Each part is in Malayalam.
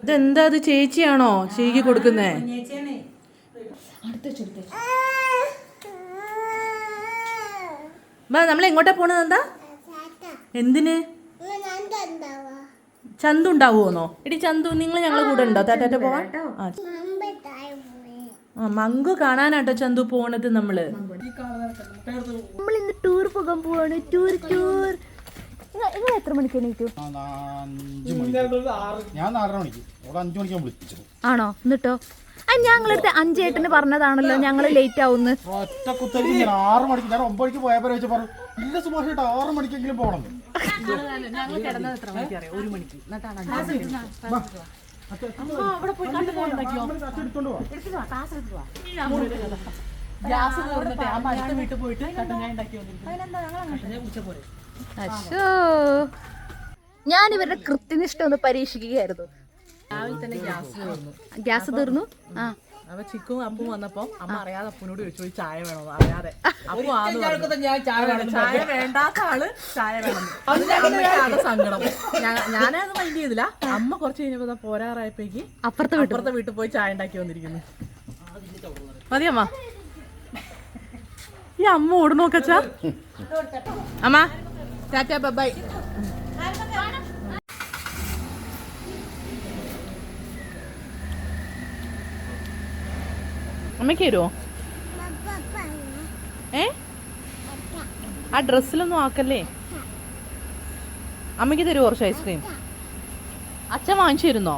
ഇതെന്താ അത് ചേച്ചിയാണോ ചീകി കൊടുക്കുന്നേ? നമ്മൾ എങ്ങോട്ടാ പോണത്? എന്താ എന്തിന്? ചന്തു ഉണ്ടാവുമോന്നോ? എടി ചന്തു നിങ്ങൾ ഞങ്ങളെ കൂടെ ഉണ്ടോ താറ്റാറ്റ പോവാൻ? ആ മങ്കു കാണാനാട്ടോ ചന്തു പോണത്. നമ്മളിന്ന് ടൂർ പോകാൻ പോവാണ്. ടൂർ നിങ്ങൾ എത്ര മണിക്ക് എണീറ്റു? ആണോ? എന്നിട്ടോ ഞങ്ങളടുത്ത് 5 8 പറഞ്ഞതാണല്ലോ ഞങ്ങൾ ലേറ്റ് ആവുന്നു. 6 മണിക്ക് ഞാൻ 9 മണിക്ക് പോയപ്പോ പറഞ്ഞു ഇല്ല സുഭാഷ് 6 മണിക്കെങ്കിലും പോകണം. ഞങ്ങൾ കിടന്നത് എത്ര മണിക്ക് അറിയാം? 1 മണിക്ക്. ഞാൻ ഇവരുടെ കൃത്യനിഷ്ഠ ഒന്ന് പരീക്ഷിക്കുകയായിരുന്നു. രാവിലെ തന്നെ ഗ്യാസ് തീർന്നു. അപ്പൊ ചിക്കും അപ്പും വന്നപ്പോ അമ്മ അറിയാതെ അപ്പനോട് ചോദിച്ചു ചായ വേണോ? അറിയാതെ ചായ വേണ്ടാത്ത ആള് ചായ വേണം. അമ്മയ്ക്കാണ് സങ്കടം. ഞാനത് മൈൻഡ് ചെയ്തില്ല. അമ്മ കുറച്ച് കഴിഞ്ഞപ്പോ പോരാറായപ്പോഴേക്ക് അപ്പുറത്തെ വീട്ടിൽ പോയി ചായ ഉണ്ടാക്കി വന്നിരിക്കുന്നു. മതിയമ്മ ഈ അമ്മ ഓട് നോക്കച്ചാ. അമ്മ ടാറ്റാ ബൈ. അമ്മയ്ക്ക് തരുമോ? ആ ഡ്രസ്സിലൊന്നും ആക്കല്ലേ. അമ്മയ്ക്ക് തരുമോ കുറച്ച് ഐസ്ക്രീം? അച്ഛൻ വാങ്ങിച്ചു തരുന്നോ?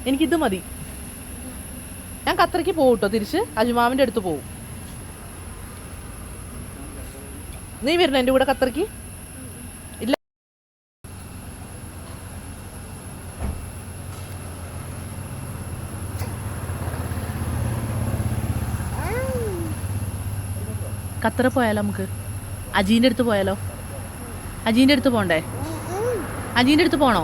എനിക്കിത് മതി. ഞാൻ ഖത്തറിക്ക് പോകും കേട്ടോ. തിരിച്ച് അജുമാമിൻ്റെ അടുത്ത് പോവും. നീ വരുന്നോ എൻ്റെ കൂടെ ഖത്തറിക്ക്? ഇല്ല. ഖത്തറിൽ പോയാലോ? നമുക്ക് അജീൻ്റെ അടുത്ത് പോയാലോ? അജീൻ്റെ അടുത്ത് പോണ്ടേ? അജീൻ്റെ അടുത്ത് പോണോ?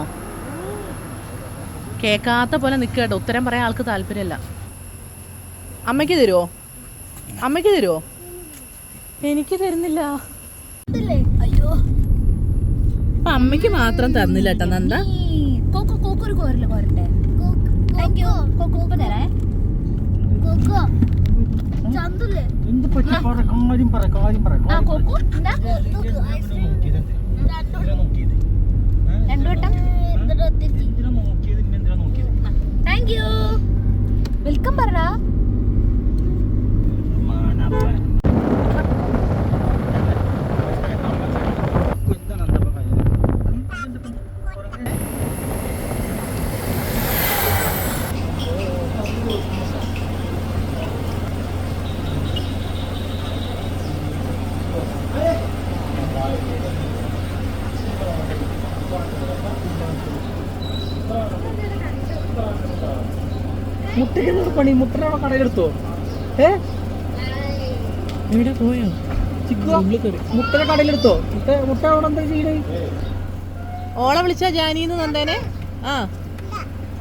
കേൾക്കാത്ത പോലെ നിൽക്കുക കേട്ടോ. ഉത്തരം പറയാൻ ആൾക്ക് താല്പര്യമില്ല. അമ്മയ്ക്ക് തരുമോ? അമ്മയ്ക്ക് തരുമോ? എനിക്ക് തരുന്നില്ല. അപ്പൊ അമ്മയ്ക്ക് മാത്രം തന്നില്ല കേട്ടോ നന്ദ. വെൽക്കം പറ. മുട്ടയ്ക്ക് പണി. മുട്ട കടയിലെടുത്തോ? എവിടെ പോയോ? മുട്ടയുടെ കടയിലെടുത്തോ? മുട്ട അവിടെ എന്താ ചെയ്യണേ? ഓളെ വിളിച്ചാ ജാനിന്ന് നന്ദേനെ. ആ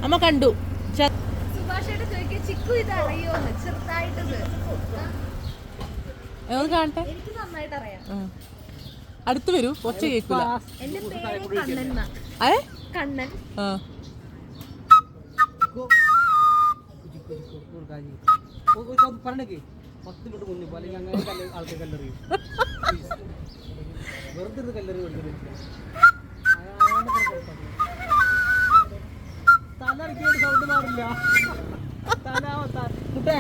അമ്മ കണ്ടു. കാണട്ടെ. അടുത്ത് വരൂ. ഒച്ച കേൾക്കൂല. കണ്ണൻ. പറഞ്ഞേ 10 മിനിറ്റ് മുന്നേ പോലെ ഞങ്ങൾ ആൾക്കാർ കല്ലെറിയും. വെറുതെ കല്ലെറി തലറിക്കേണ്ട സൗണ്ട് മാറില്ല. മുട്ടേ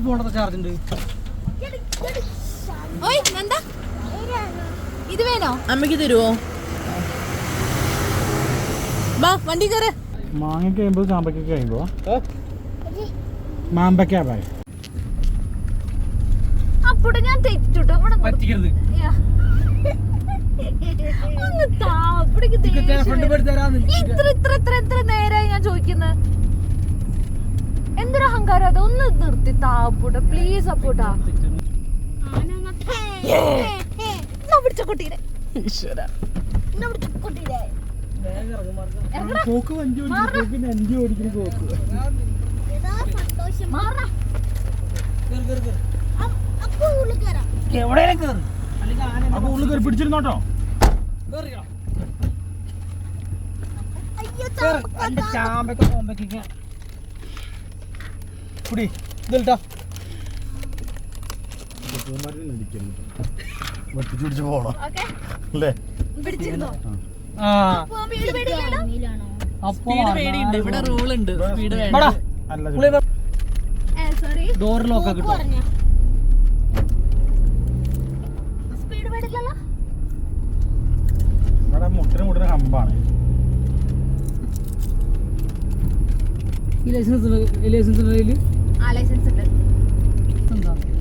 ഫോണത്തെ ചാർജ് ഉണ്ട്. ഇത് വേണോ? അമ്മയ്ക്ക് തരുമോ? വണ്ടി കയറ്. മാങ്ങയ്ക്ക് 50, ചാമ്പയ്ക്കൊക്കെ 50. മാമ്പയ്ക്ക അപ്പോടെ ഞാൻ തെറ്റിട്ടോ. പറ്റിക്കരുത്. ഇത്ര നേരായി ഞാൻ ചോദിക്കുന്നത്. എന്തൊരു അഹങ്കാരം അത്. ഒന്ന് നിർത്തി താപ്പൂട്ട പ്ലീസ്. അപ്പൂട്ടാ പിടിച്ച കുട്ടീനെ. അപ്പൊ ഉള്ളിൽ കയറി പിടിച്ചിരുന്നോട്ടോ. കുടി ഇതിൽട്ടാ വെട്ടിച്ചുടിച്ച് പോണോ അല്ലേ? സ്പീഡ് പേടിയുണ്ട്, ഇവിടെ റൂൾ ഉണ്ട്, സ്പീഡ് വേണം. ഡോർ ലോക്ക് കിട്ടും. ഇവിടെ മുട്ടിന് ഹമ്പാണ്.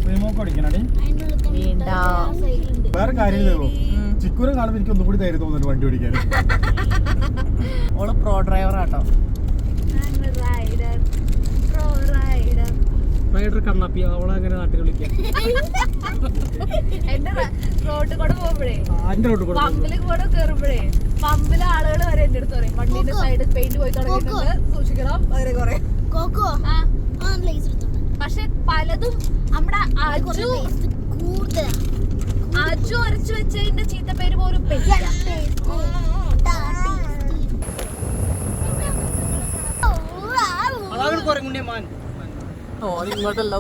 റിമോക്ക് അടിക്കണടി. വേറെ കാര്യം ചെയ്തോ, ചിക്കൂരെ കാണുമ്പോൾ എനിക്ക് ഒന്നും കൂടി ധൈര്യം തോന്നുന്നു വണ്ടി ഓടിക്കാൻ. ഓള് പ്രോ ഡ്രൈവർ ആട്ടോ. കണ്ണാപ്പി അവളെ അങ്ങനെ നാട്ടിൽ വിളിക്കാം. എന്റെ റോഡിൽ കൂടെ പോകുമ്പോഴേ, പമ്പില് കൂടെ കേറുമ്പോഴേ, പമ്പിലെ ആളുകൾ വരെ എന്റെ അടുത്ത് പറയും വണ്ടീന്റെ സൈഡ് പെയിന്റ് പോയി തുടങ്ങിയിട്ടുണ്ട്, സൂക്ഷിക്കണം അങ്ങനെ കുറെ. പക്ഷെ പലതും നമ്മുടെ അജു അരച്ചു വെച്ചതിന്റെ ചീത്ത പേര് പോലും ഇങ്ങോട്ടല്ല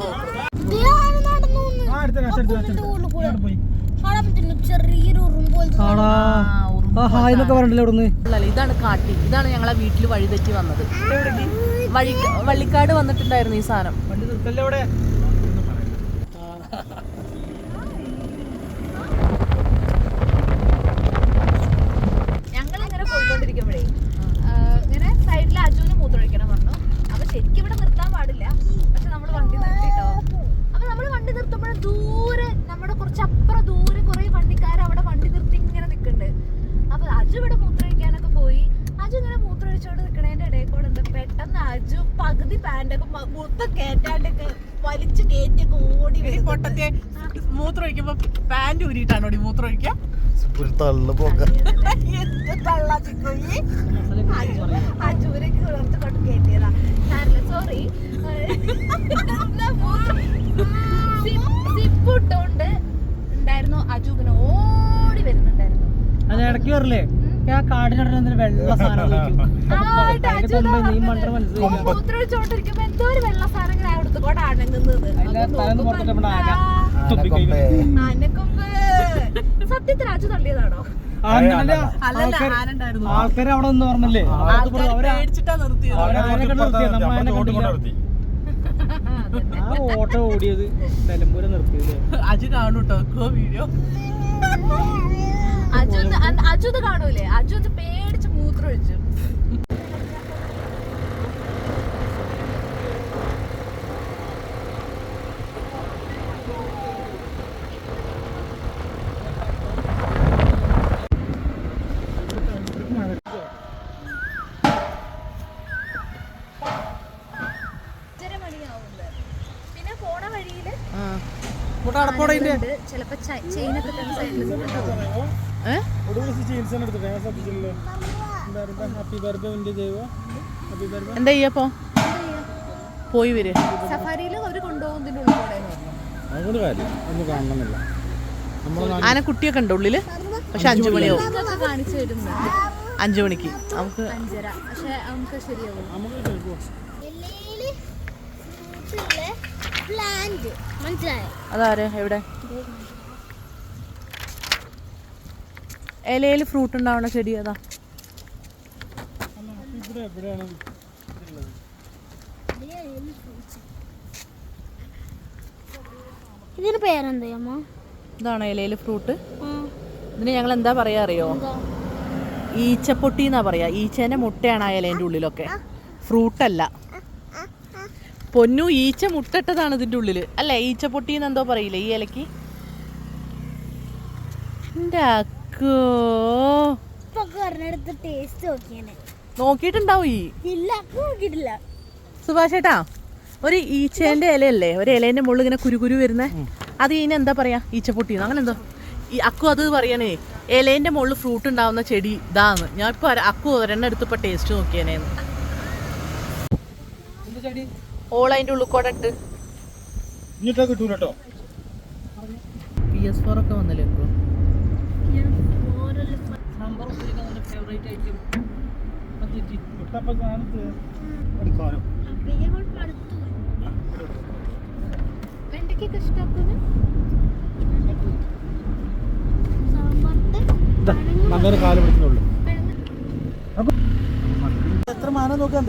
ഇതാണ് കാട്ടി. ഇതാണ് ഞങ്ങളെ വീട്ടിൽ വഴി തെറ്റി വന്നത്. വള്ളിക്കാട് വന്നിട്ടുണ്ടായിരുന്നു ഈ സാധനം. ഞങ്ങളിങ്ങനെ പോയിക്കൊണ്ടിരിക്കുമ്പോഴേ ഇങ്ങനെ സൈഡിൽ അജുവിന് മൂത്രമൊഴിക്കണം പറഞ്ഞു. അപ്പൊ ശരിക്കും ഇവിടെ നിർത്താൻ പാടില്ല, പക്ഷെ നമ്മള് വണ്ടി നിർത്തിട്ടോ. അപ്പൊ നമ്മള് വണ്ടി നിർത്തുമ്പോഴും ദൂരെ നമ്മുടെ കുറച്ചപ്പുറം ദൂരെ കുറെ വണ്ടിക്കാർ അവിടെ വണ്ടി നിർത്തി ഇങ്ങനെ നിൽക്കുന്നുണ്ട്. അപ്പൊ അജു ഇവിടെ മൂത്രമൊഴിക്കാനൊക്കെ പോയി. അജു ഇങ്ങനെ മൂത്രമൊഴിച്ചോണ്ട് നിൽക്കണേന്റെ ഇടയിൽ കൂടെ ഉണ്ട് പെട്ടെന്ന് അജു പകുതി പാൻറ്റൊക്കെ മൊത്തം കേറ്റാണ്ടൊക്കെ വലിച്ചു കയറ്റിയൊക്കെ ഓടി പൊട്ടൊക്കെ മൂത്രമൊഴിക്കുമ്പോ പാന്റ് ഊരിയിട്ടാണോ മൂത്രമൊഴിക്കുക? അജുവിനൊക്കെ കുറച്ച് കൊണ്ട് കയറ്റിയതാ. സോറി, സിപ്പ് ഇട്ടോണ്ട് ഉണ്ടായിരുന്നു. അജു ഇങ്ങനെ ഓടി വരുന്നുണ്ടായിരുന്നു. അത് ഇടയ്ക്ക് വരില്ലേ ആ കാടിനടുത്ത് വെള്ള സാധനം മൂത്രമൊഴിച്ചോണ്ടിരിക്കുമ്പോ എന്തോ ഒരു വെള്ള സാധനം ഇങ്ങനെ എടുത്തുകൊണ്ട് അണങ്ങുന്നത്. സത്യത്തിൽ അജു തള്ളിയതാണോ? ആൾക്കാര് അവിടെ ഒന്നും ഓർമ്മല്ലേ? പേടിച്ചിട്ടാ നിർത്തിയത്. ആ ഓട്ടോ ഓടിയത് നിലമ്പൂരെ നിർത്തിയത്. അജു കാണൂട്ടോ വീഡിയോ. അജു ഇത് കാണൂലേ? അജു ഇത് പേടിച്ച് മൂത്രമൊഴിച്ചു. പിന്നെ പോണ വഴിയില് ചിലപ്പോ ചെയിനൊക്കെ എന്താ ചെയ്യപ്പോ പോയി വരെ സഫാരിയില് അവര് കൊണ്ടുപോകുന്നതിന്റെ ഉള്ളിൽ ആന കുട്ടിയൊക്കെ ഉണ്ട് ഉള്ളില്. പക്ഷെ 5 മണിയാവും. കാണിച്ചു തരുന്നു 5 മണിക്ക് നമുക്ക് 5:30. പക്ഷെ നമുക്ക് ശരിയാവും. അതാരെ എവിടെ ഇലയിൽ ഫ്രൂട്ട് ഉണ്ടാവണ ചെടി അതാ. ഇതിന് പേരെന്താ അമ്മ? ഇതാണോ ഇലയിൽ ഫ്രൂട്ട്? ഇതിന് ഞങ്ങൾ എന്താ പറയാ അറിയോ? ഈച്ചപ്പൊട്ടി എന്നാ പറയാ. ഈച്ചേന്റെ മുട്ടയാണ് ആ ഇലേന്റെ ഉള്ളിലൊക്കെ, ഫ്രൂട്ടല്ല. പൊന്നു ഈച്ച മുട്ടട്ടതാണ് ഇതിന്റെ ഉള്ളില് അല്ലേ? ഈച്ചപ്പൊട്ടിന്ന് എന്തോ പറയില്ലേ ഈ ഇലക്ക്? നോക്കിട്ടുണ്ടാവും ഈ സുഭാഷ് ഏട്ടാ. ഒരു ഈച്ചേന്റെ ഇലയല്ലേ, ഒരു ഇലേന്റെ മുകളിൽ ഇങ്ങനെ കുരുകുരു വരുന്നേ, അത് ഇതിന് എന്താ പറയാ? ഈച്ചപ്പൊട്ടിന്ന് അങ്ങനെ എന്തോ. ഈ അക്കു അത് പറയണേ, ഇലേന്റെ മുകളിൽ ഫ്രൂട്ട് ഉണ്ടാവുന്ന ചെടി ഇതാന്ന്. ഞാൻ ഇപ്പൊ അക്കു ഒരെണ്ണം എടുത്തപ്പോ ടേസ്റ്റ് നോക്കിയേനേന്ന്. ഓളതിന്റെ ഉള്ളിൽ കൂടെ ഇട്ട് PS4 ഒക്കെ വന്നല്ലേ ഇപ്പോൾ. സാമ്പാർ ഉപ്പേരിയൊക്കെ ഫേവറേറ്റ് ഐറ്റം. ഇട്ടപ്പോൾ ഞാനത് എടുക്കാനോ വെണ്ടയ്ക്കൊക്കെ ഇഷ്ടമാക്കുന്നു. നല്ലൊരു കാല് പിടിക്കുന്നുള്ളൂ. എത്ര മാനം നോക്കാൻ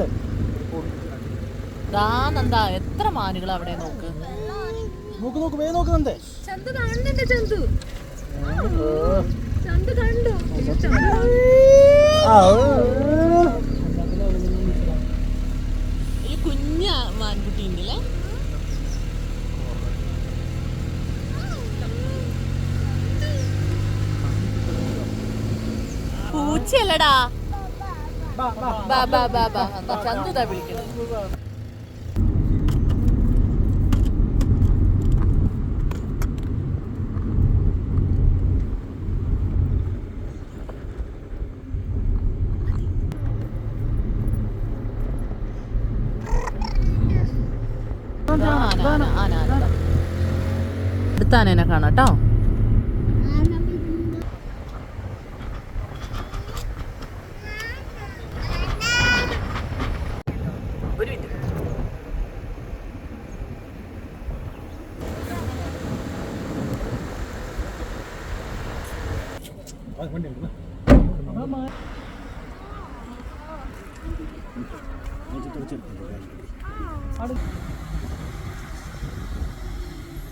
ദാ നന്ദാ എത്ര മാനുകൾ അവിടെ നോക്ക്. നോക്ക് നോക്ക് വേ നോക്കുന്നുണ്ടേ. ചന്തു കാണുന്നുണ്ട്. ചന്തു ചന്തു കണ്ടു. ഈ കുഞ്ഞ മാൻകുട്ടി ഉണ്ടല്ലേ. പൂച്ചയല്ലടാ. ബാ ബാ ബാ ബാ ചന്തുതാ വിളിക്കണത്. അടുത്ത ആനേനെ കാണാം കേട്ടോ. ഒരു മിനിറ്റ്.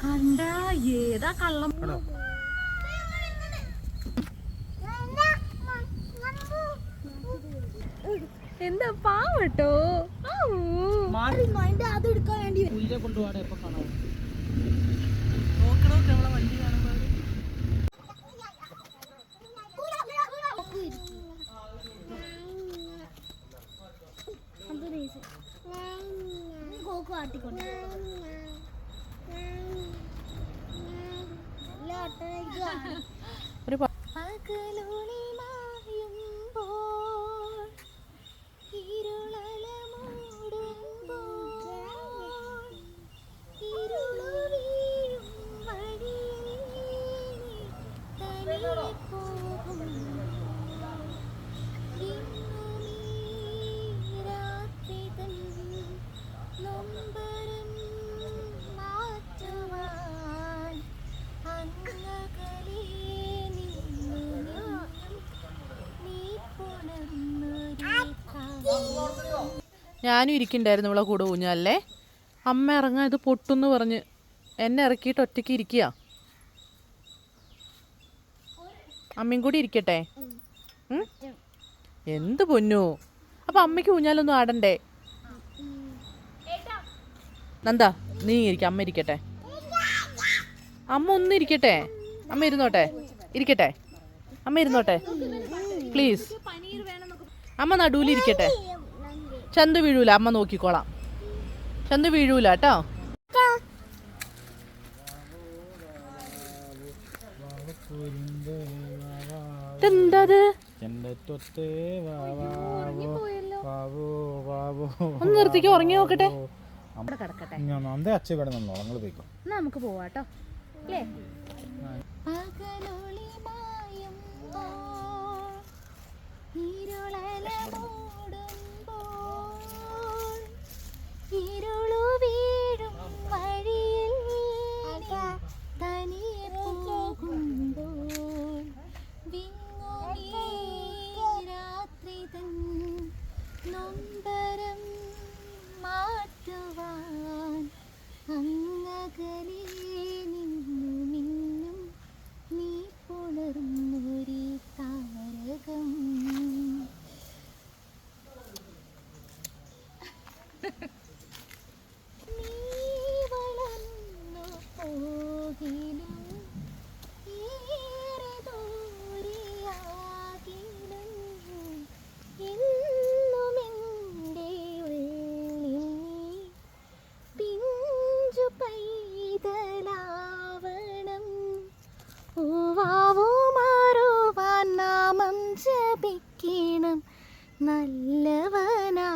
കണ്ടാ ഏതാ കള്ളം. എന്താ പാവട്ടോ. അത് എടുക്കാൻ വേണ്ടി കുയിലെ കൊണ്ടുപോകാടെ എപ്പോൾ കാണാം. നോക്കണോ നമ്മളെ വണ്ടി കാണുമ്പോൾ. ഒരു ഞാനും ഇരിക്കണ്ടായിരുന്നു ഇവളെ കൂടെ ഊഞ്ഞാലേ. അമ്മ ഇറങ്ങാൻ ഇത് പൊട്ടുന്ന് പറഞ്ഞ് എന്നെ ഇറക്കിയിട്ട് ഒറ്റയ്ക്ക് ഇരിക്കുക. അമ്മയും കൂടി ഇരിക്കട്ടെ. എന്ത് പൊന്നു. അപ്പം അമ്മയ്ക്ക് ഊഞ്ഞാലൊന്നും ആടണ്ടേ? നന്ദാ നീ ഇരിക്ക, അമ്മ ഇരിക്കട്ടെ. അമ്മ ഒന്നും ഇരിക്കട്ടെ. അമ്മ ഇരുന്നോട്ടെ. ഇരിക്കട്ടെ അമ്മ ഇരുന്നോട്ടെ പ്ലീസ്. അമ്മ നടുവിലിരിക്കട്ടെ. ചന്തു വീഴൂല, അമ്മ നോക്കിക്കോളാം. ചന്തു വീഴൂല കേട്ടോ. എന്താത് ഒന്ന് നിർത്തിക്ക്, ഉറങ്ങി നോക്കട്ടെ. നമുക്ക് പോവാട്ടോ അല്ലേ.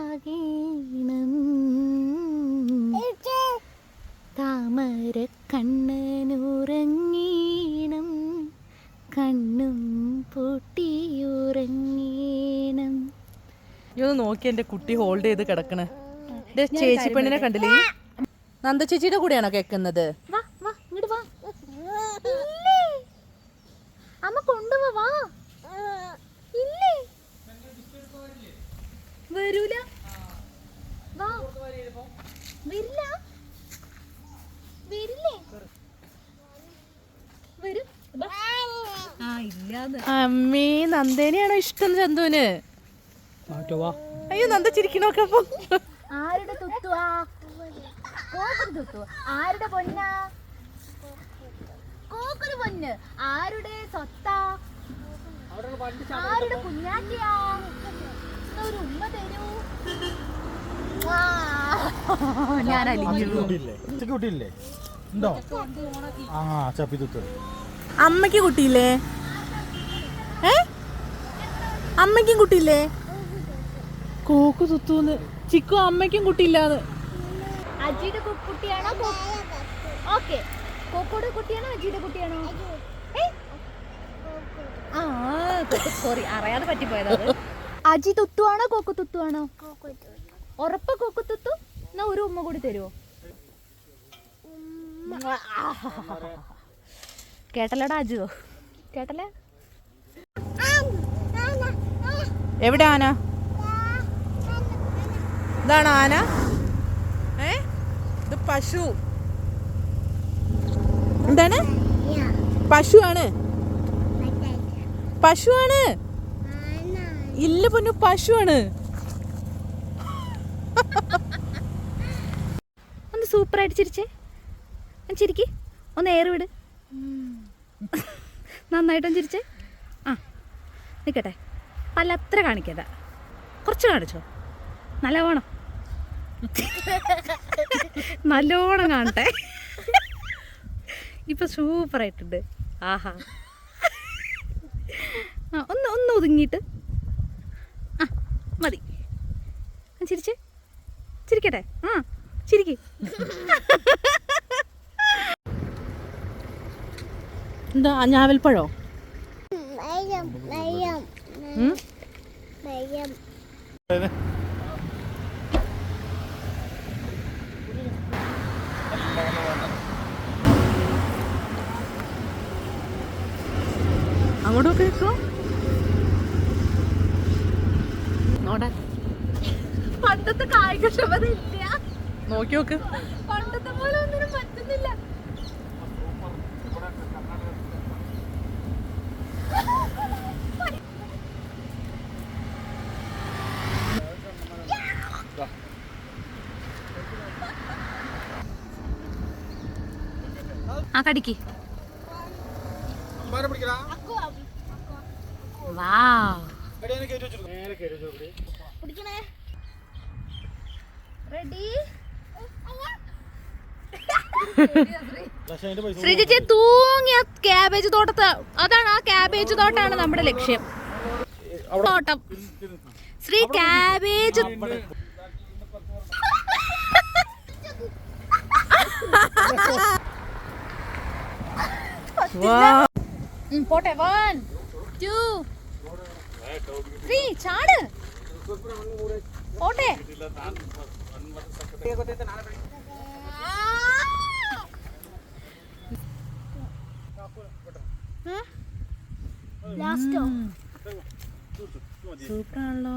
നല്ലവനാകേണം താമ ഓമരക്കണ്ണനുറങ്ങീണം കണ്ണും പൊട്ടിയുറങ്ങീണം. ഇതൊന്ന് നോക്കി എൻ്റെ കുട്ടി ഹോൾഡ് ചെയ്ത് കിടക്കണേ. ചേച്ചി പെണ്ണിനെ കണ്ടില്ലേ? നന്ദ ചേച്ചിയുടെ കൂടെയാണോ കേൾക്കുന്നത്? വാ വാ ഇങ്ങോട്ട് വാ. ഇല്ലേ അമ്മ കൊണ്ടുവാ. വാ. ഇല്ലേ വരൂല. വാ. വരില്ല. വരില്ലേ? വരൂ. ആ ഇല്ലാന്ന്. അമ്മേ നന്ദേനെയാണോ ഇഷ്ടം ചന്തുവിന്? അയ്യോ നന്ദ ചിരിക്കണോക്കെ. അപ്പൊ ആരുടെ തുത്തുവാ? കോക്കൊരു തുത്തു. ആരുടെ പൊന്നാ? കോക്കൊരു പൊന്ന്. ആരുടെ സ്വത്താ? ആരുടെ കുഞ്ഞാറ്റിയാ? ഒരു ഉമ്മ തരൂ. ഞാൻ അലിഞ്ഞു. കുട്ടിയില്ലേ ഉണ്ടോ? ആ ചപ്പി തുത്ത്. അമ്മയ്ക്ക് കുട്ടിയില്ലേ? അമ്മയ്ക്കും കുട്ടിയില്ലേ? കോക്ക് തുത്തൂന്ന്. ചിക്കു അമ്മയ്ക്കും കുട്ടിയില്ലാന്ന്. അജിയുടെ കുട്ടിയാണോ? ഓക്കെ. കോക്കോയുടെ കുട്ടിയാണോ അജിയുടെ കുട്ടിയാണോ? ആ സോറി അറിയാതെ പറ്റിപ്പോയതാ. അജി തുത്തുവാണോ കോക്കു തുത്തുവാണോ? ഉറപ്പ് കോക്കു തുത്തു. എന്നാ ഒരു ഉമ്മ കൂടി തരുമോ? കേട്ടല്ലടാ അജുവോ? കേട്ടല്ല. എവിടെ ആന? ഇതാണ് ആന. ഇത് പശു. എന്താണ്? പശുവാണ്. പശുവാണ്. ഇല്ല പൊന്നു പശുവാണ്. ഒന്ന് സൂപ്പറായിട്ട് ചിരിച്ചേ. ചിരിക്ക്. ഒന്ന് ഏറ് വിട്. നന്നായിട്ടൊന്ന് ചിരിച്ചേ. ആ നിൽക്കട്ടെ. പല്ലത്ര കാണിക്കാതെ കുറച്ച് കാണിച്ചോ. നല്ലോണം നല്ലോണം കാണട്ടെ. ഇപ്പൊ സൂപ്പറായിട്ടുണ്ട്. ആഹാ. ആ ഒന്ന് ഒന്ന് ഒതുങ്ങിയിട്ട്. ആ മതി. ചിരിച്ചേ. ചിരിക്കട്ടെ. ആ ചിരിക്ക്. എന്താ ഞാവൽപ്പഴോ? അങ്ങോട്ടൊക്കെ വെക്കോ. പണ്ടത്തെ കായികക്ഷമത ഇല്ല. നോക്കി നോക്ക്. പണ്ടത്തെ പോലെ ഒന്നിനും പറ്റുന്നില്ല. ആ കടിക്ക്. ശ്രീജിച്ച് തൂങ്ങിയ ക്യാബേജ് തോട്ടത്ത്. അതാണ് ആ ക്യാബേജ് തോട്ടാണ് നമ്മുടെ ലക്ഷ്യം. തോട്ടം ശ്രീ ക്യാബേജ്. പോട്ടെ. 1 2 3 ചാട്. പോട്ടെ. ലാസ്റ്റോ സൂപ്പറാണല്ലോ.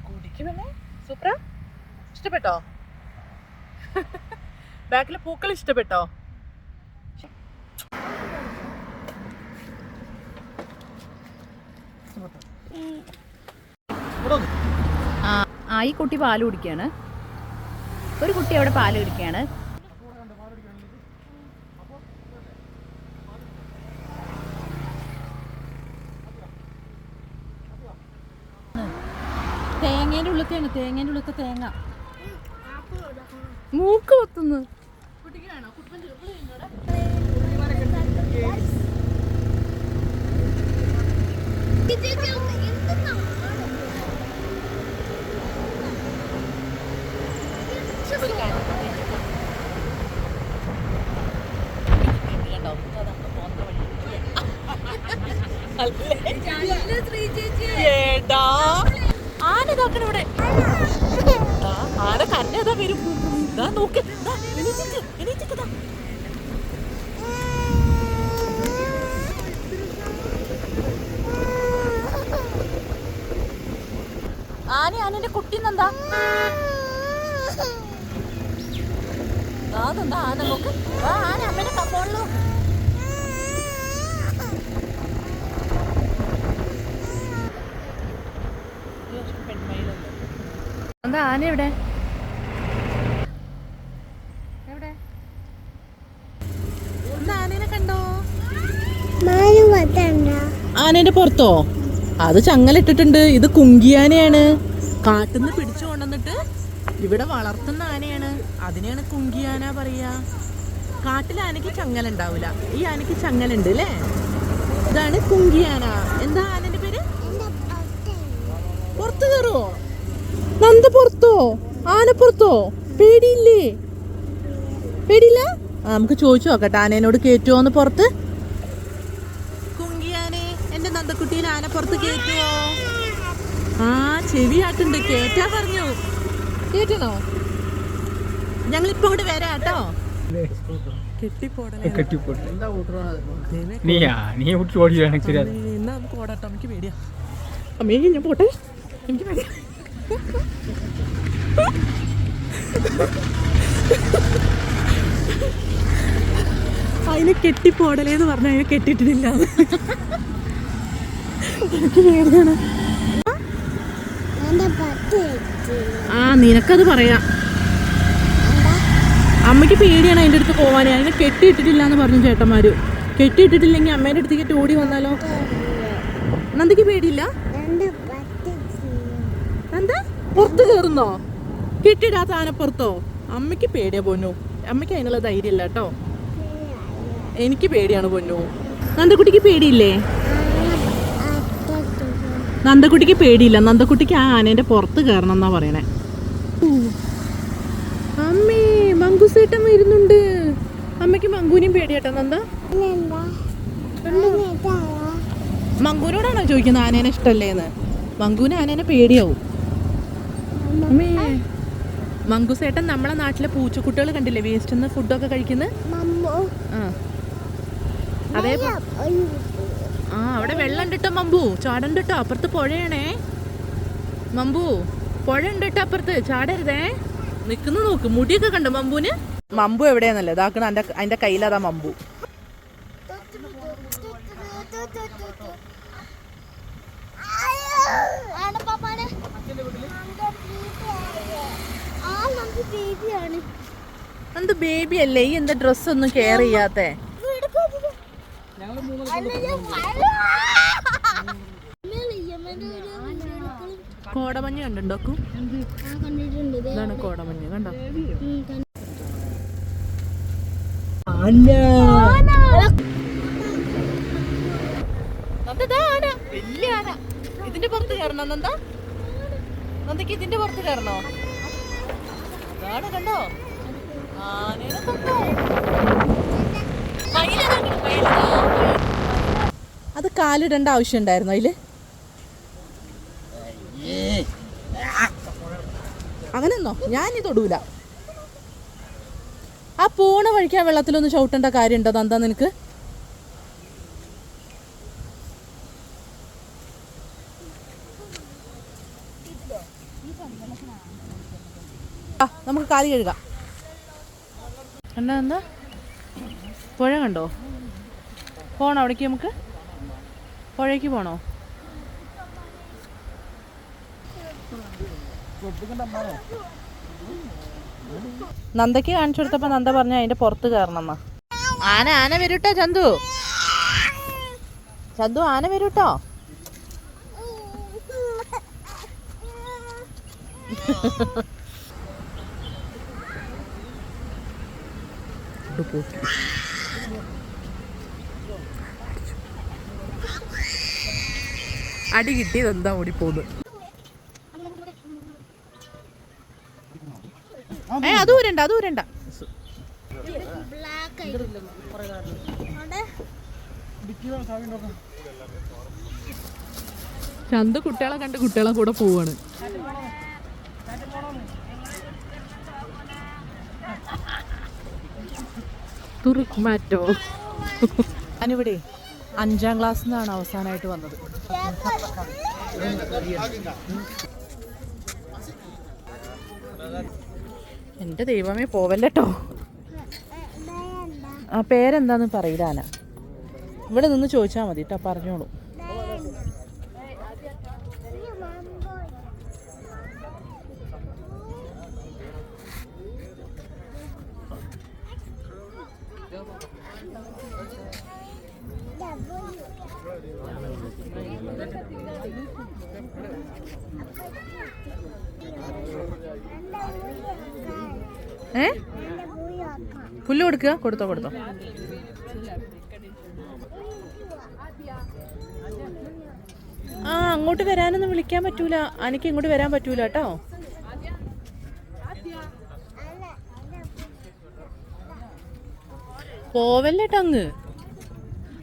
കുടിക്കുമല്ലേ? സൂപ്പറാ. ഇഷ്ടപ്പെട്ടോ? ബാക്കിലെ പൂക്കൾ ഇഷ്ടപ്പെട്ടോ? ആ ഈ കുട്ടി പാല് കുടിക്കുകയാണ്. ഒരു കുട്ടി അവിടെ പാല് കുടിക്കുകയാണ്. തേങ്ങേൻ്റെ ഉള്ളത്തെയാണ്. തേങ്ങേൻ്റെ ഉള്ളത്തെ തേങ്ങ മൂക്ക് പൊത്തുന്നു. ഏടാ ആന ഇതാക്കണം ഇവിടെ. ആന തന്നെ അതാ വരും. ഇതാ നോക്ക്, എണീച്ചിക്ക് ദാ. ആനന്റെ കുട്ടിന്നെന്താ അതെന്താ ആന നോക്ക്. ആന അമ്മേനെ ഫോണിലോ. എന്താ ആന എവിടെ? എവിടെ ആനേനെ കണ്ടോ? ആനേന്റെ പുറത്തോ? അത് ചങ്ങലിട്ടിട്ടുണ്ട്. ഇത് കുങ്കിയാനയാണ്. കാട്ടിന്ന് പിടിച്ചു കൊണ്ടുവന്നിട്ട് ഇവിടെ വളർത്തുന്ന ആനയാണ്. അതിനെയാണ് കുങ്കിയാന പറയാ. കാട്ടിൽ ആനയ്ക്ക് ചങ്ങലുണ്ടാവില്ല, ഈ ആനയ്ക്ക് ചങ്ങലുണ്ട് അല്ലേ? ഇതാണ് കുങ്കിയാന. എന്താ ആനന്റെ പേര്? പുറത്ത് കയറുവോ? നന്ദ പുറത്തോ? ആന പുറത്തോ? പേടിയില്ലേ? പേടിയില്ല? നമുക്ക് ചോദിച്ചു നോക്കട്ടെ ആനേനോട് കേറ്റുവോന്ന് പുറത്ത്. കുങ്കിയാനെ, എന്റെ നന്ദക്കുട്ടീനെ ആന പുറത്ത് കേറ്റുവോ? ആ ചെവിയാട്ടുണ്ട്. കേറ്റാ പറഞ്ഞു. കേറ്റണോ? ഞങ്ങളിപ്പോ ഇവിടെ വരാട്ടോ. എന്നാ നമുക്ക് ഓടാട്ടോ. എനിക്ക് പേടിയാ. അമ്മേ ഞാൻ പോട്ടെ, എനിക്ക് പേടിയാ. അതിനെ കെട്ടിപ്പോടലേന്ന് പറഞ്ഞ അതിനെ കെട്ടിട്ടിട്ടില്ല. എനിക്ക് പേടിയാണ്. ആ നിനക്കത് പറയാം. അമ്മയ്ക്ക് പേടിയാണ് അതിൻ്റെ അടുത്ത് പോവാനേ. അതിനെ കെട്ടിയിട്ടിട്ടില്ല എന്ന് പറഞ്ഞു ചേട്ടന്മാര്. കെട്ടിയിട്ടിട്ടില്ലെങ്കിൽ അമ്മേൻ്റെ അടുത്തേക്ക് ഓടി വന്നാലോ? നന്ദിക്ക് പേടിയില്ല? എന്താ പുറത്ത് കയറുന്നോ? കെട്ടിയിടാത്ത ആനപ്പുറത്തോ? അമ്മയ്ക്ക് പേടിയാ പൊന്നു. അമ്മയ്ക്ക് അതിനുള്ള ധൈര്യമില്ല കേട്ടോ. എനിക്ക് പേടിയാണ് പൊന്നു. നന്ദക്കുട്ടിക്ക് പേടിയില്ലേ? നന്ദക്കുട്ടിക്ക് പേടിയില്ല. നന്ദക്കുട്ടിക്ക് ആ ആനേന്റെ പുറത്ത് കയറണം എന്നാ പറയണേ. അമ്മേ മങ്കുസേട്ടൻ വരുന്നുണ്ട്. അമ്മയ്ക്ക് മങ്കൂനെയും പേടിയാട്ടോ. നന്ദ മങ്കൂനോടാണോ ചോദിക്കുന്നത് ആനേനെ ഇഷ്ടല്ലേന്ന്? മങ്കൂന് ആനേനെ പേടിയാവും. അമ്മേ മങ്കുസേട്ടൻ നമ്മളെ നാട്ടിലെ പൂച്ചക്കുട്ടികൾ കണ്ടില്ലേ വേസ്റ്റ് ഫുഡൊക്കെ കഴിക്കുന്നത്? ആ അതെ. ആ അവിടെ വെള്ളം ഉണ്ട് കേട്ടോ മമ്പു. ചാടണ്ട കേട്ടോ, അപ്പുറത്ത് പുഴയാണേ മമ്പു. പുഴ ഉണ്ട് കേട്ടോ അപ്പുറത്ത്, ചാടരുതേ. നിക്കുന്ന നോക്ക്, മുടിയൊക്കെ കണ്ടോ മമ്പുന്? മമ്പു എവിടെയാന്നല്ലേ ഇതാക്കണ. അതിന്റെ കയ്യിലതാ മമ്പു. എന്ത് ബേബി അല്ലേ ഈ? എന്താ ഡ്രസ് ഒന്നും കെയർ ചെയ്യാത്തെ? കോടമഞ്ഞ് കണ്ടുണ്ടോക്കു? ഇതാണ് കോടമഞ്ഞ് കണ്ടോ? വലിയ ആന. ഇതിന്റെ പുറത്ത് കയറണോ നന്ദ? നന്ദക്ക് ഇതിന്റെ പുറത്ത് കയറണോ? കണ്ടോ ആനേനെ കണ്ടോ? അത് കാലിടേണ്ട ആവശ്യം ഉണ്ടായിരുന്നു അതില്? അങ്ങനെയൊന്നോ ഞാനീ തൊടൂല. ആ പോണ വഴിക്ക് ആ വെള്ളത്തിലൊന്ന് ചവിട്ടേണ്ട കാര്യമുണ്ടോ നന്ദാ നിനക്ക്? നമുക്ക് കാലി കഴുകാം. എന്താ പുഴ കണ്ടോ? പോണോ അവിടേക്ക്? നമുക്ക് പുഴയ്ക്ക് പോണോ? നന്ദയ്ക്ക് കാണിച്ചു കൊടുത്തപ്പോ നന്ദ പറഞ്ഞ അതിന്റെ പുറത്ത് കയറണം. ആന വരൂട്ടോ ചന്തു. ആന വരൂട്ടോ. അടി കിട്ടിയത് എന്താ ഓടിപ്പോന്ന്? അത് ഊരണ്ട. ചന്ത കുട്ടികളെ കണ്ട് കുട്ടികളെ കൂടെ പോവാണ്. തുറക്കുമാറ്റോ. ഞാനിവിടെ 5ാം ക്ലാസ്സിൽ നിന്നാണ് അവസാനമായിട്ട് വന്നത്. എൻ്റെ ദൈവമേ പോവല്ലോ. ആ പേരെന്താന്ന് പറയില്ല. ഇവിടെ നിന്ന് ചോദിച്ചാൽ മതി കേട്ടോ, പറഞ്ഞോളൂ. പുല്ല് കൊടുക്കുക. കൊടുത്തോ. ആ അങ്ങോട്ട് വരാനൊന്നും വിളിക്കാൻ പറ്റൂല. എനിക്ക് ഇങ്ങോട്ട് വരാൻ പറ്റൂല കേട്ടോ. പോവല്ലേട്ടോ അങ്ങ്.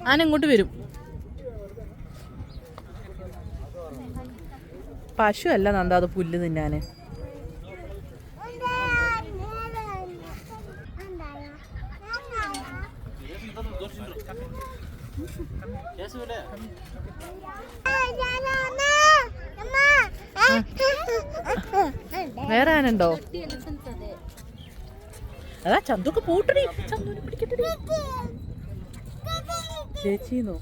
ആന ഇങ്ങോട്ട് വരും. പശു അല്ല നന്ദ, അത് പുല്ല് തിന്നാന്. വേറെ ആനുണ്ടോ? അതാ ചന്തൊക്കെ പോട്ടടി. ചന്ദൂനെ പിടിക്കട്ടെ ചേച്ചിന്നോ.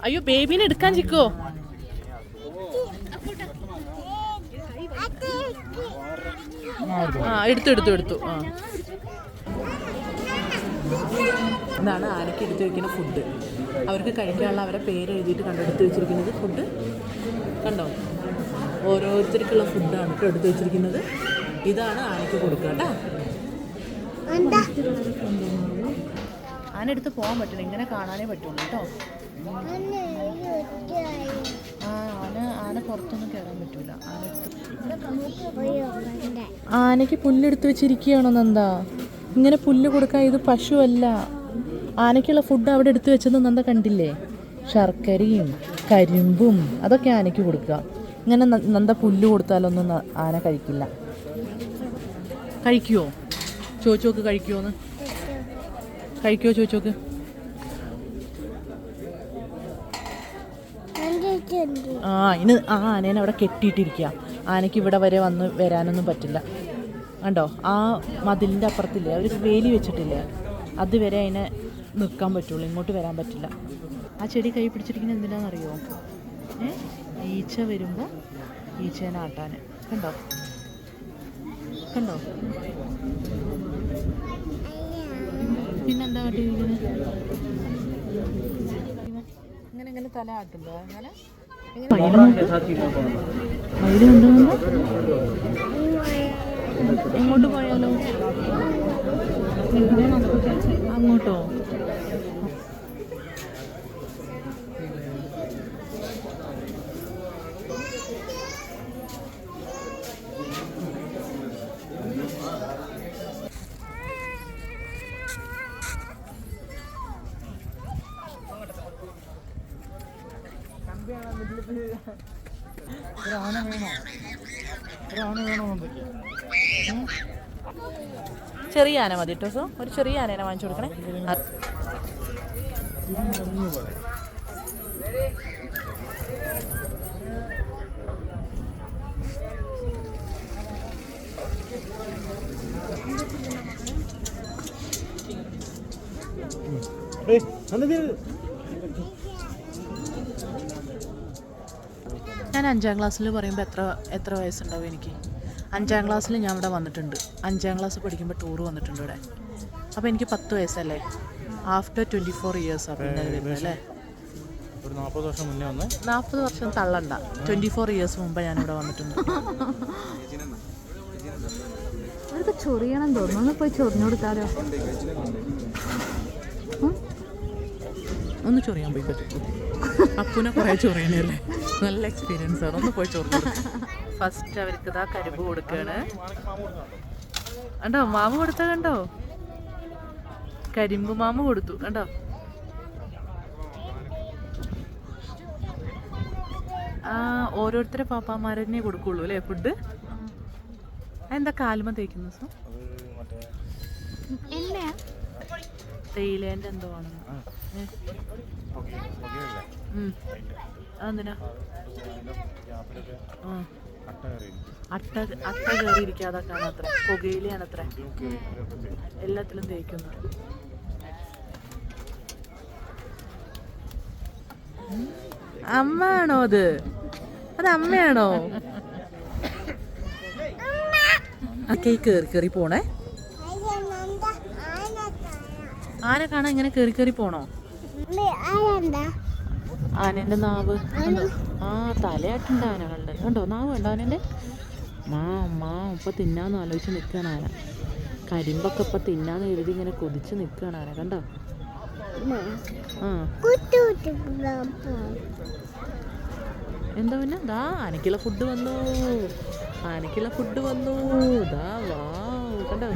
അയ്യോ ബേബീനെ എടുക്കാൻ ചിക്കോ. ആ എടുത്തു. ആ ഇതാണ് ആനയ്ക്ക് എടുത്ത് വെക്കുന്ന ഫുഡ്. അവർക്ക് കഴിക്കാനുള്ള അവരെ പേര് എഴുതിയിട്ട് കണ്ടെടുത്ത് വെച്ചിരിക്കുന്നത്. ഫുഡ് കണ്ടോ, ഓരോരുത്തർക്കുള്ള ഫുഡാണ് കേട്ടോ എടുത്ത് വെച്ചിരിക്കുന്നത്. ഇതാണ് ആനയ്ക്ക് കൊടുക്കുക കേട്ടോ. ആന എടുത്ത് പോകാൻ പറ്റില്ല, ഇങ്ങനെ കാണാനേ പറ്റുള്ളൂ കേട്ടോ. ആന പുറത്തൊന്നും കയറാൻ പറ്റൂല. ആനയ്ക്ക് പുല്ലെടുത്ത് വെച്ചിരിക്കുകയാണോ നന്ദ? ഇങ്ങനെ പുല്ല് കൊടുക്കാൻ. ഇത് പശുവല്ല. ആനയ്ക്കുള്ള ഫുഡ് അവിടെ എടുത്ത് വെച്ചത് നന്ദ കണ്ടില്ലേ? ശർക്കരയും കരിമ്പും അതൊക്കെ ആനയ്ക്ക് കൊടുക്കുക. ഇങ്ങനെ നന്ദ പുല്ല് കൊടുത്താലൊന്നും ആന കഴിക്കില്ല. കഴിക്കുമോ ചോദിച്ചു നോക്ക്. കഴിക്കുമോന്ന് ചോദിച്ചു നോക്ക്. ഇനി ആനേനെ അവിടെ കെട്ടിയിട്ടിരിക്കുക. ആനയ്ക്ക് ഇവിടെ വരെ വരാനൊന്നും പറ്റില്ല. കണ്ടോ, ആ മതിലിൻ്റെ അപ്പുറത്തില്ലേ അവർ വേലി വെച്ചിട്ടില്ലേ, അതുവരെ അതിനെ നിൽക്കാൻ പറ്റുള്ളൂ. ഇങ്ങോട്ട് വരാൻ പറ്റില്ല. ആ ചെടി കൈ പിടിച്ചിരിക്കുന്നത് എന്തിനാണെന്നറിയോ? ഈച്ച വരുമ്പോൾ ഈച്ചേനെ ആട്ടാൻ. കണ്ടോ പിന്നെന്താ കാട്ടിയിരിക്കുന്നത്? ഇങ്ങനെ തല ആട്ടുമ്പോ അങ്ങനെ എങ്ങോട്ട് പോയാലോ? അങ്ങോട്ടോ? ചെറിയ ആന മതി കേട്ടോ. ഒരു ചെറിയ ആനേനെ വാങ്ങിച്ചു കൊടുക്കണേ. ഞാൻ 5ാം ക്ലാസ്സിൽ പറയുമ്പോൾ എത്ര വയസ്സുണ്ടാവും എനിക്ക്? 5ാം ക്ലാസ്സിൽ ഞാൻ ഇവിടെ വന്നിട്ടുണ്ട്. 5ാം ക്ലാസ് പഠിക്കുമ്പോൾ ടൂർ വന്നിട്ടുണ്ട് ഇവിടെ. അപ്പോൾ എനിക്ക് 10 വയസ്സല്ലേ? ആഫ്റ്റർ 24 ഇയേഴ്സാണ് പിന്നെ വരുന്നത് അല്ലേ? ഒരു 40 വർഷം മുന്നേ വന്ന്. 40 വർഷം തള്ളണ്ട, 24 ഇയേഴ്സ് മുമ്പ് ഞാനിവിടെ വന്നിട്ടുണ്ട്. അവർക്ക് ചൊറിയണം തോന്നുന്നു. പോയി ചൊറിഞ്ഞു കൊടുത്താലോ? ഒന്ന് ചൊറിയാൻ പോയി പറ്റും. അപ്പൂനെ കുറേ ചൊറിയണല്ലേ, നല്ല എക്സ്പീരിയൻസ് ആണ്. ഒന്ന് പോയി ചൊറിഞ്ഞു. ഫസ്റ്റ് അവർക്ക് ഇതാ കരിമ്പ് കൊടുക്കുകയാണ്. കണ്ടോ, മാവ് കൊടുത്താൽ കണ്ടോ? കരിമ്പ് മാമ കൊടുത്തു കണ്ടോ. ഓരോരുത്തരെ പാപ്പാമാരെന്നെ കൊടുക്കുള്ളൂ അല്ലേ ഫുഡ്. എന്താ കാലുമ തേക്കുന്ന ദിവസം തേയിലേൻ്റെ എന്തോ ആണ്. അതെന്തിനാ അട്ട കയറിയിരിക്കാതാക്കാണ് അത്ര. പുകയിലാണ് അത്ര എല്ലാത്തിലും തേക്കുന്നു. അമ്മയാണോ അത്? അത് അമ്മയാണോ? കേറി പോണേ. ആന കാണാൻ ഇങ്ങനെ കേറി പോണോ? ആനന്റെ നാവ് കണ്ടോ? തലയാട്ടുണ്ട് ആനകളുടെ കണ്ടോ. നാവ് കണ്ടോ ആനന്റെ? ഇപ്പൊ തിന്നാന്ന് ആലോചിച്ച് നിൽക്കുകയാണ് ആന. കരിമ്പൊക്കെ ഇപ്പൊ തിന്നാന്ന് എഴുതി ഇങ്ങനെ കൊതിച്ച് നിൽക്കുകയാണ് ആന കണ്ടോ. എന്താ പിന്നെ ദാ ആനക്കുള്ള ഫുഡ് വന്നു. ദാ വാ കണ്ടോ.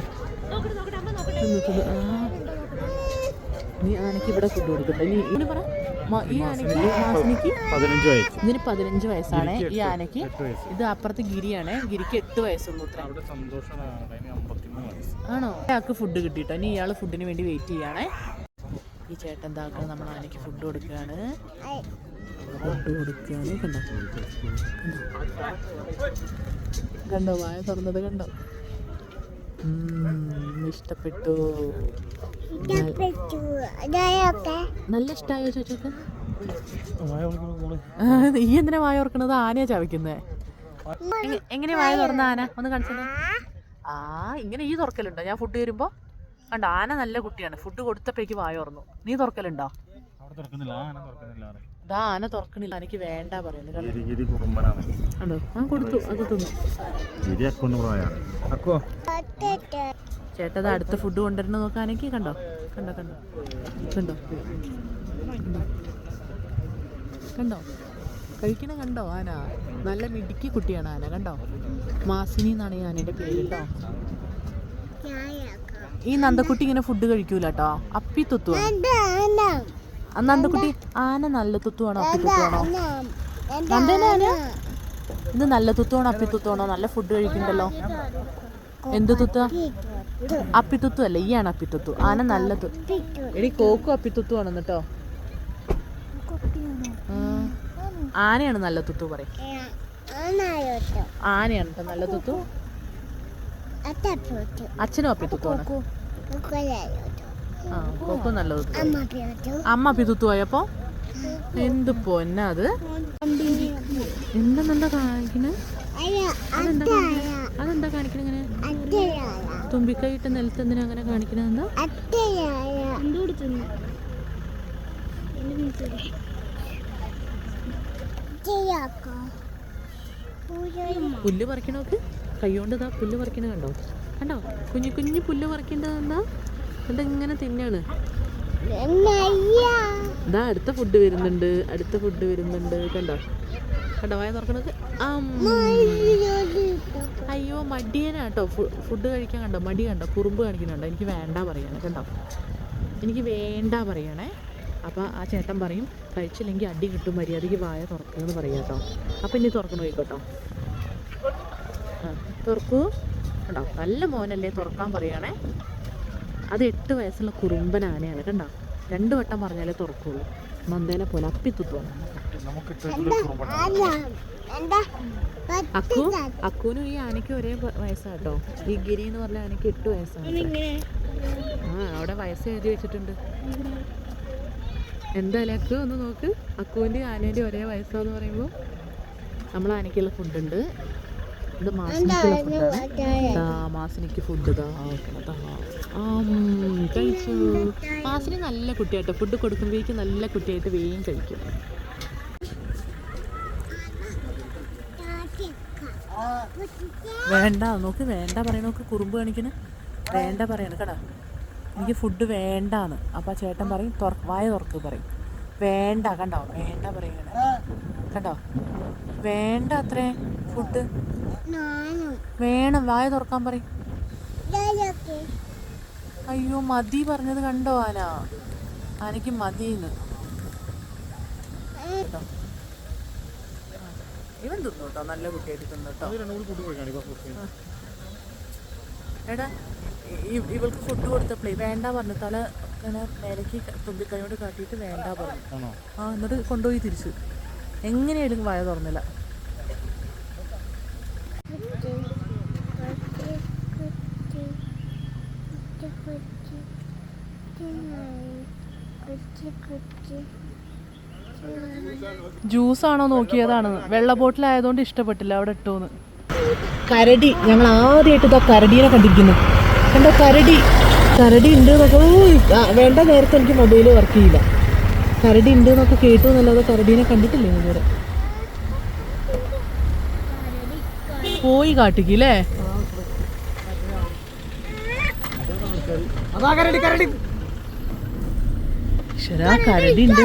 നീ ആനക്ക് ഇവിടെ ഫുഡ് കൊടുക്കട്ടെ. നീ ഇങ്ങനെ പറ. ഈ ആനക്ക് മാസിനിക്ക് ഇതിന് 15 വയസ്സാണ്. ഈ ആനക്ക് ഇത് അപ്പുറത്ത് ഗിരിയാണ്. ഗിരിക്ക് 8 വയസ്സുള്ളൂ. ആണോ? അയാൾക്ക് ഫുഡ് കിട്ടിട്ടോ. ഇനി ഇയാള് ഫുഡിന് വേണ്ടി വെയിറ്റ് ചെയ്യണേ. ഈ ചേട്ടൻ എന്താക്കണം, നമ്മൾ ആനയ്ക്ക് ഫുഡ് കൊടുക്കുകയാണ്. കണ്ടോ വായ തുറന്നത് കണ്ടോ. ഇഷ്ടപ്പെട്ടു. നല്ല ഇഷ്ടമായോ ചോദിച്ചോക്ക്. ഈ എന്തിനാ വായ ഓർക്കണത്? ആനയാ ചവയ്ക്കുന്നേ. എങ്ങനെയാ വായ തുറന്ന ആന? ഒന്ന് കാണിച്ചത്. ഇങ്ങനെ ഈ തുറക്കലുണ്ടോ? ഞാൻ ഫുഡ് തരുമ്പോ കണ്ടോ. ആന നല്ല കുട്ടിയാണ്. ഫുഡ് കൊടുത്തപ്പോഴേക്ക് വായ തുറന്നു. നീ തുറക്കലുണ്ടോ? ആന തുറക്കണില്ല. എനിക്ക് വേണ്ട പറയുന്നു. കണ്ടോ കൊടുത്തു. അത് തിന്നു. ചേട്ടത് അടുത്ത ഫുഡ് കൊണ്ടുവരണ നോക്കാനെനിക്ക് കണ്ടോ. കഴിക്കണ കണ്ടോ. ആന നല്ല മിടുക്കി കുട്ടിയാണ് ആന കണ്ടോ. മാസിനി എന്നാണ് ഈ ആനയുടെ പേര് കേട്ടോ. ഈ നന്ദക്കുട്ടി ഇങ്ങനെ ഫുഡ് കഴിക്കൂല കേട്ടോ. അപ്പി തുത്തുവാണ് നന്ദക്കുട്ടി. ആന നല്ല തുത്തുവാണോ അപ്പി തുത്തുവാണോ? നന്ദനാന ഇത് നല്ല തുത്തുവാണോ അപ്പി തുത്തുവാണോ? നല്ല ഫുഡ് കഴിക്കണ്ടല്ലോ. എന്ത് തുത്ത? അപ്പിത്തുത്തു അല്ല, ഈ ആണ് അപ്പിത്തുത്തു. ആന നല്ല എടി കോക്കും അപ്പിത്തുത്തുവാണെന്ന് കേട്ടോ. ആനയാണ് നല്ല തുത്തു പറയും. ആനയാണ് കേട്ടോ നല്ല തുത്തു. അച്ഛനും അപ്പിത്തുത്തുവാണ്. കോക്കും നല്ല തുത്തു. അമ്മ അപ്പിത്തുത്തു പോയപ്പോ എന്ത് പൊന്നാ അത്. എന്താ കാണിക്കണേ? അതെന്താ കാണിക്കണ ഇങ്ങനെ? തുമ്പിക്കൈയിട്ട് നിലത്ത് എന്തിനാ അങ്ങനെ കാണിക്കണ? എന്താ പുല്ല് പറിക്കണോക്ക് കൈകൊണ്ട്. ഇതാ പുല്ല് പറിക്കണ കണ്ടോ. കുഞ്ഞു പുല്ല് പറിക്കേണ്ടത്. എന്താ ഇങ്ങനെ തിന്നാണ്. ഇതാ അടുത്ത ഫുഡ് വരുന്നുണ്ട്. കണ്ടോ വായ തുറക്കണത്. അയ്യോ മടിയനാട്ടോ ഫുഡ് കഴിക്കാൻ. കണ്ടോ മടി കണ്ടോ. കുറുമ്പ് കാണിക്കുന്നുണ്ടോ. എനിക്ക് വേണ്ട പറയണേ കണ്ടോ. എനിക്ക് വേണ്ട പറയണേ. അപ്പോൾ ആ ചേട്ടൻ പറയും കഴിച്ചില്ലെങ്കിൽ അടി കിട്ടും, മര്യാദയ്ക്ക് വായ തുറക്കണമെന്ന് പറയാം കേട്ടോ. അപ്പം ഇനി തുറക്കണ പോയിക്കോട്ടോ. തുറക്കൂ കണ്ടോ. നല്ല മോനല്ലേ തുറക്കാൻ പറയണേ. അത് 8 വയസ്സുള്ള കുറുമ്പൻ ആനയാണ് കണ്ടോ. 2 വട്ടം പറഞ്ഞാലേ തുറക്കുള്ളൂ. നന്ദേനെ പോലെ അപ്പിത്തുത്തുവാണ്. അക്കുനും ഈ ആനയ്ക്ക് ഒരേ വയസ്സാട്ടോ. ഈ ഗിരി എന്ന് പറഞ്ഞ ആനയ്ക്ക് 8 വയസ്സാണ്. അവിടെ വയസ്സ് എഴുതി വെച്ചിട്ടുണ്ട്. എന്തായാലും അക്കു ഒന്ന് നോക്ക്. അക്കുവിൻ്റെ ആനേൻ്റെ ഒരേ വയസ്സാന്ന് പറയുമ്പോൾ നമ്മൾ ആനയ്ക്കുള്ള ഫുഡുണ്ട്. ഇത് മാസിനിക്കുള്ള ഫുഡാണ്. മാസിനിക്ക് ഫുഡ് കഴിച്ചു. മാസിനി നല്ല കുട്ടിയാട്ടോ. ഫുഡ് കൊടുക്കുമ്പോഴേക്കും നല്ല കുട്ടിയായിട്ട് വേഗം കഴിക്കും. വേണ്ട നോക്ക്. വേണ്ട പറയണോക്ക്. കുറുമ്പ് കാണിക്കണ. വേണ്ട പറയണ കടാ. എനിക്ക് ഫുഡ് വേണ്ടാന്ന്. അപ്പം ചേട്ടൻ പറയും വായ തുറക്ക് പറയും. വേണ്ട കണ്ടോ. വേണ്ട പറയണ കണ്ടോ. വേണ്ട അത്രേ ഫുഡ് വേണം. വായ തുറക്കാൻ പറയും. അയ്യോ മതി പറഞ്ഞത് കണ്ടോ ആനയ്ക്ക് മതിന്ന് കേട്ടോ. ഇവൻ തിന്നു കേട്ടോ, നല്ല കുട്ടിയായിട്ട് തിന്നു കേട്ടോ. എടാ ഇവൾക്ക് ഫുഡ് കൊടുത്തപ്പോഴേ വേണ്ട പറഞ്ഞു, തല ഇങ്ങനെ മേലേക്ക് തുമ്പിക്കൈയോട് കാട്ടിയിട്ട് വേണ്ട പറഞ്ഞു. എന്നിട്ട് കൊണ്ടുപോയി തിരിച്ചു. എങ്ങനെയായാലും വായ തുറന്നില്ല. ജ്യൂസാണോ നോക്കിയതാണ്, വെള്ള ബോട്ടിലായതുകൊണ്ട് ഇഷ്ടപ്പെട്ടില്ല, അവിടെ ഇട്ടോന്ന്. കരടി, ഞങ്ങൾ ആദ്യമായിട്ട് ഇതാ കരടീനെ കണ്ടിരിക്കുന്നു. കണ്ടോ കരടി ഉണ്ട് എന്നൊക്കെ. വേണ്ട നേരത്തെ എനിക്ക് മൊബൈൽ വർക്ക് ചെയ്യില്ല. കരടി ഉണ്ട് എന്നൊക്കെ കേട്ടു എന്നല്ലാതെ കരടീനെ കണ്ടിട്ടില്ലേ ഇതുവരെ. പോയി കാട്ടിക്കല്ലേ. ശരാ കരടി ഉണ്ട്.